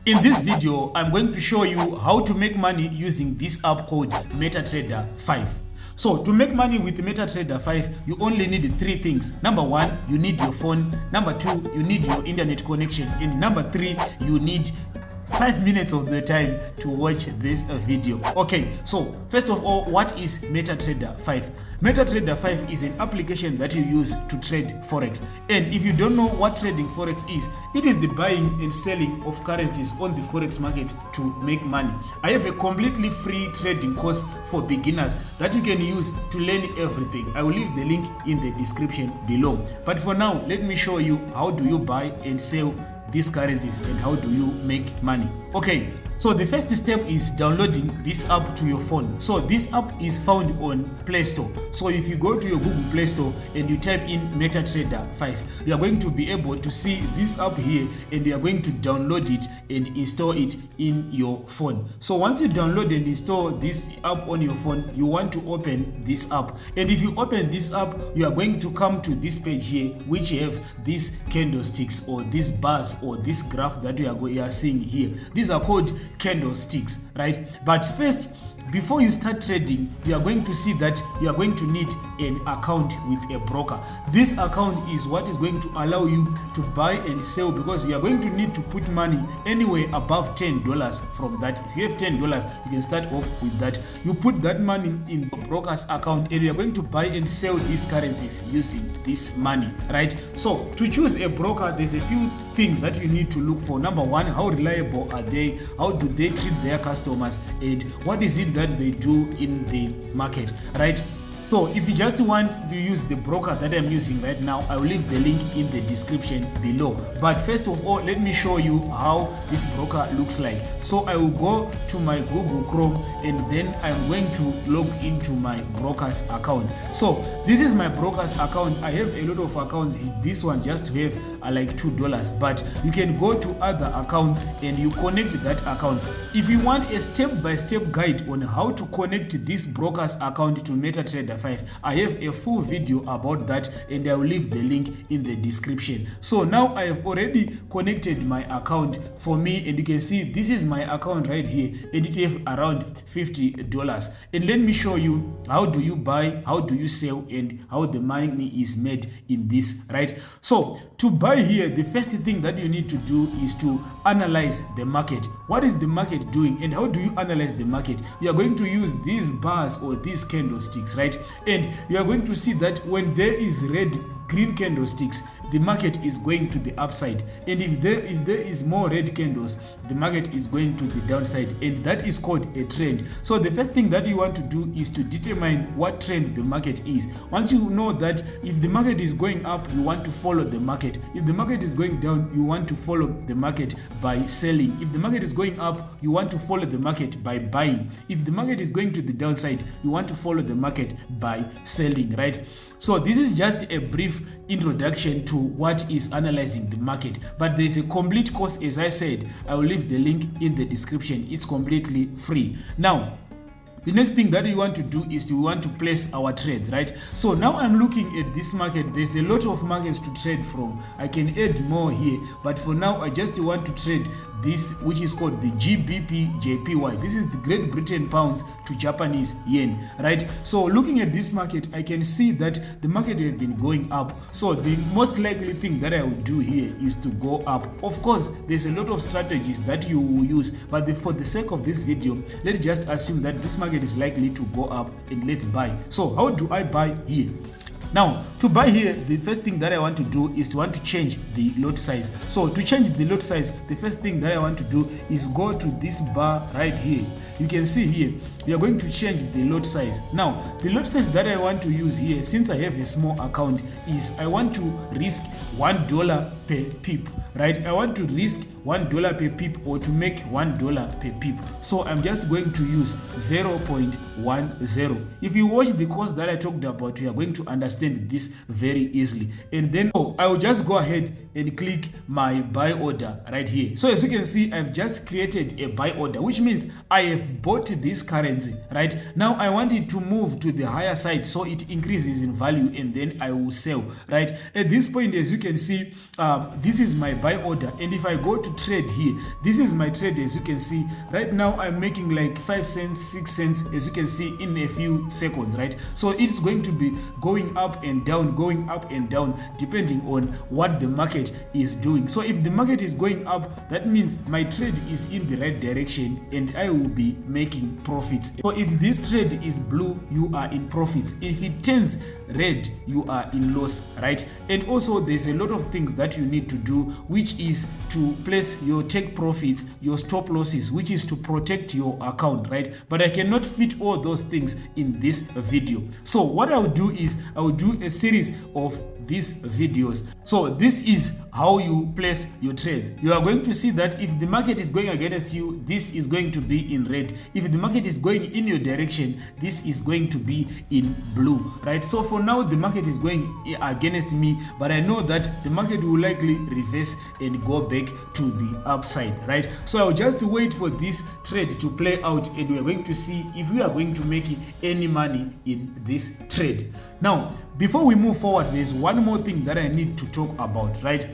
In this video, I'm going to show you how to make money using this app called MetaTrader 5. So to make money with MetaTrader 5, you only need three things. Number one, you need your phone. Number two, you need your internet connection. And number three, you need 5 minutes of the time to watch this video. Okay, so first of all, what is MetaTrader 5? MetaTrader 5 is an application that you use to trade Forex. And if you don't know what trading Forex is, it is the buying and selling of currencies on the Forex market to make money. I have a completely free trading course for beginners that you can use to learn everything. I will leave the link in the description below. But for now, let me show you how do you buy and sell these currencies and how do you make money. Okay, so the first step is downloading this app to your phone. So this app is found on Play Store. So if you go to your Google Play Store and you type in MetaTrader 5, you are going to be able to see this app here, and you are going to download it and install it in your phone. So once you download and install this app on your phone, you want to open this app. And if you open this app, you are going to come to this page here, which have these candlesticks or these bars or this graph that you are seeing here. These are called candlesticks, right? But first, before you start trading, you are going to see that you are going to need an account with a broker. This account is what is going to allow you to buy and sell, because you are going to need to put money anywhere above $10 from that. If you have $10, you can start off with that. You put that money in the broker's account and you are going to buy and sell these currencies using this money, right? So to choose a broker, there's a few things that you need to look for. Number one, how reliable are they? How do they treat their customers? And what is it that they do in the market, right? So if you just want to use the broker that I'm using right now, I will leave the link in the description below. But first of all, let me show you how this broker looks like. So I will go to my Google Chrome and then I'm going to log into my broker's account. So this is my broker's account. I have a lot of accounts. This one just to have like $2, but you can go to other accounts and you connect that account. If you want a step-by-step guide on how to connect this broker's account to MetaTrader 5, I have a full video about that and I will leave the link in the description. So now I have already connected my account for me, and you can see this is my account right here, and it have around $50. And let me show you how do you buy, how do you sell, and how the money is made in this, right? So to buy here, the first thing that you need to do is to analyze the market. What is the market doing, and how do you analyze the market? You are going to use these bars or these candlesticks, right? And you are going to see that when there is green candlesticks, the market is going to the upside, and if there is more red candles, the market is going to the downside, and that is called a trend. So the first thing that you want to do is to determine what trend the market is. Once you know that if the market is going up, you want to follow the market. If the market is going down, you want to follow the market by selling. If the market is going up, you want to follow the market by buying. If the market is going to the downside, you want to follow the market by selling, right? So this is just a brief introduction to what is analyzing the market, but there is a complete course. As I said, I will leave the link in the description. It's completely free. Now the next thing that we want to do is we want to place our trades, right? So now I'm looking at this market. There's a lot of markets to trade from. I can add more here, but for now I just want to trade this, which is called the GBP JPY. This is the Great Britain pounds to Japanese yen, right? So looking at this market, I can see that the market has been going up. So the most likely thing that I will do here is to go up. Of course, there's a lot of strategies that you will use, but for the sake of this video, let's just assume that this market is likely to go up, and let's buy. So how do I buy here? Now to buy here, the first thing that I want to do is to want to change the lot size. So to change the lot size, the first thing that I want to do is go to this bar right here. You can see here, we are going to change the lot size. Now the lot size that I want to use here, since I have a small account, is I want to risk $1 per pip, right? I want to risk $1 per pip, or to make $1 per pip. So I'm just going to use 0.10. If you watch the course that I talked about, you are going to understand this very easily. And then I will just go ahead and click my buy order right here. So as you can see, I've just created a buy order, which means I have bought this currency, right? Now I want it to move to the higher side so it increases in value, and then I will sell, right? At this point, as you can see, this is my buy order, and if I go to trade here, this is my trade. As you can see right now, I'm making like 5 cents, 6 cents, as you can see, in a few seconds, right? So it's going to be going up and down, going up and down, depending on what the market is doing. So if the market is going up, that means my trade is in the right direction and I will be making profits. So if this trade is blue, you are in profits. If it turns red, you are in loss, right? And also there's a lot of things that you need to do, which is to place your take profits, your stop losses, which is to protect your account, right? But I cannot fit all those things in this video. So what I will do is I will do a series of these videos. So this is how you place your trades. You are going to see that if the market is going against you, this is going to be in red. If the market is going in your direction, this is going to be in blue, right? So for now, the market is going against me, but I know that the market will likely reverse and go back to the upside, right? So I'll just wait for this trade to play out, and we are going to see if we are going to make any money in this trade. Now, before we move forward, there's one more thing that I need to talk about, right?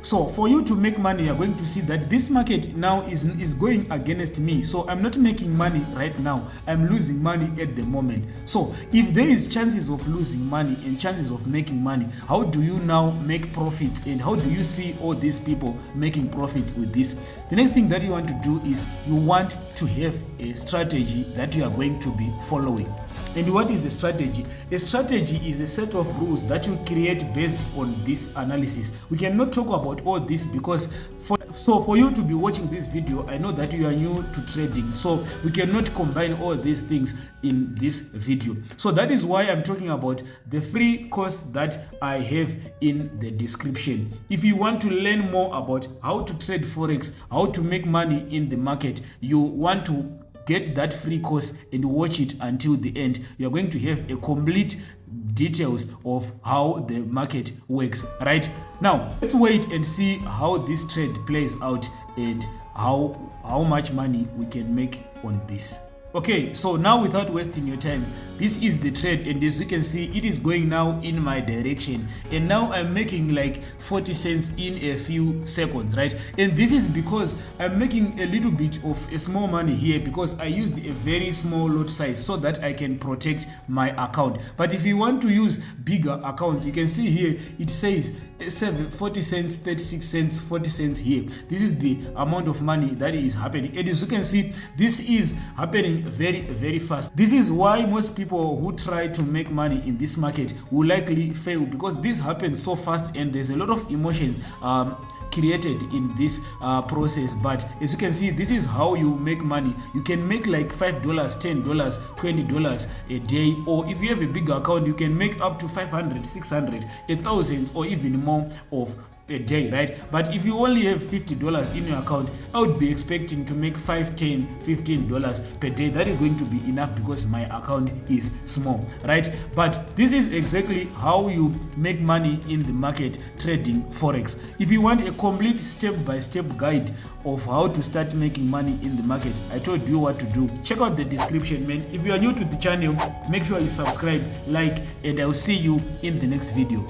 So for you to make money, you're going to see that this market now is going against me. So I'm not making money right now. I'm losing money at the moment. So if there is chances of losing money and chances of making money, how do you now make profits? And how do you see all these people making profits with this? The next thing that you want to do is you want to have a strategy that you are going to be following. And what is a strategy? A strategy is a set of rules that you create based on this analysis. We cannot talk about all this because for you to be watching this video, I know that you are new to trading, so we cannot combine all these things in this video. So that is why I'm talking about the free course that I have in the description. If you want to learn more about how to trade Forex, how to make money in the market, you want to get that free course and watch it until the end. You're going to have a complete details of how the market works. Right now, let's wait and see how this trade plays out and how much money we can make on this. Okay, so now without wasting your time, this is the trade, and as you can see, it is going now in my direction, and now I'm making like 40 cents in a few seconds, right? And this is because I'm making a little bit of a small money here because I used a very small lot size so that I can protect my account. But if you want to use bigger accounts, you can see here it says 40 cents, 36 cents, 40 cents here. This is the amount of money that is happening, and as you can see, this is happening very fast. This is why most people who try to make money in this market will likely fail, because this happens so fast and there's a lot of emotions created in this process. But as you can see, this is how you make money. You can make like $5, $10, $20 a day, or if you have a big account, you can make up to 500, 600, 1,000 or even more of a day, right? But if you only have $50 in your account, I would be expecting to make $5, $10, $15 per day. That is going to be enough because my account is small, right? But this is exactly how you make money in the market trading Forex. If you want a complete step-by-step guide of how to start making money in the market, I told you what to do. Check out the description, man. If you are new to the channel, make sure you subscribe, like, and I'll see you in the next video.